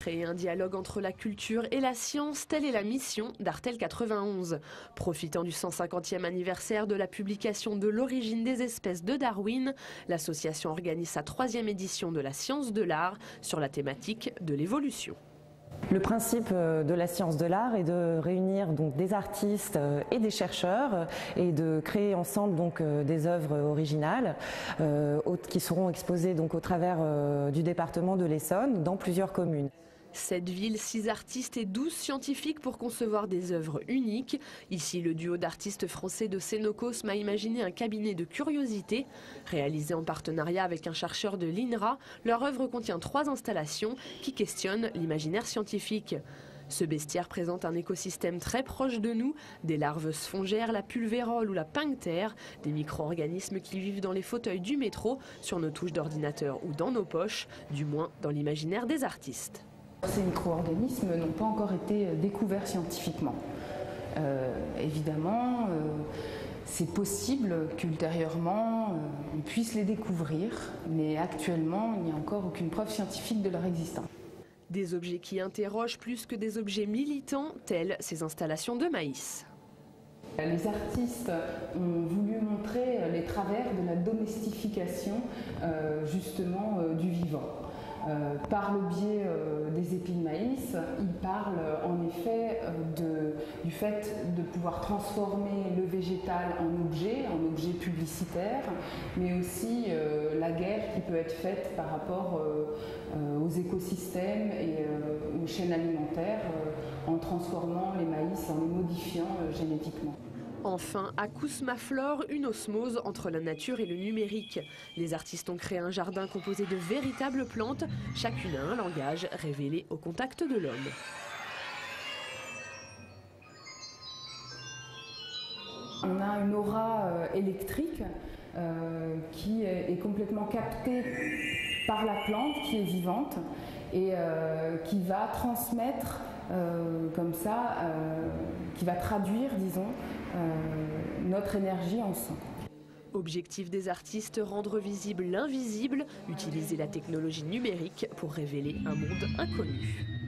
Créer un dialogue entre la culture et la science, telle est la mission d'Artel 91. Profitant du 150e anniversaire de la publication de L'origine des espèces de Darwin, l'association organise sa 3e édition de la science de l'art sur la thématique de l'évolution. Le principe de la science de l'art est de réunir donc des artistes et des chercheurs et de créer ensemble donc des œuvres originales qui seront exposées donc au travers du département de l'Essonne dans plusieurs communes. 7 villes, 6 artistes et 12 scientifiques pour concevoir des œuvres uniques. Ici, le duo d'artistes français de Sénocos m'a imaginé un cabinet de curiosités. Réalisé en partenariat avec un chercheur de l'INRA, leur œuvre contient 3 installations qui questionnent l'imaginaire scientifique. Ce bestiaire présente un écosystème très proche de nous, des larves sphongères, la pulvérole ou la pinctère, des micro-organismes qui vivent dans les fauteuils du métro, sur nos touches d'ordinateur ou dans nos poches, du moins dans l'imaginaire des artistes. Ces micro-organismes n'ont pas encore été découverts scientifiquement. Évidemment, c'est possible qu'ultérieurement on puisse les découvrir, mais actuellement il n'y a encore aucune preuve scientifique de leur existence. Des objets qui interrogent plus que des objets militants, tels ces installations de maïs. Les artistes ont voulu montrer les travers de la domestication justement du vivant. Par le biais des épis de maïs, ils parlent en effet du fait de pouvoir transformer le végétal en objet publicitaire, mais aussi la guerre qui peut être faite par rapport aux écosystèmes et aux chaînes alimentaires en transformant les maïs, en les modifiant génétiquement. Enfin, à Kousmaflore, une osmose entre la nature et le numérique. Les artistes ont créé un jardin composé de véritables plantes, chacune a un langage révélé au contact de l'homme. On a une aura électrique qui est complètement captée par la plante qui est vivante et qui va transmettre comme ça, qui va traduire, disons, notre énergie en son. Objectif des artistes, rendre visible l'invisible, utiliser la technologie numérique pour révéler un monde inconnu.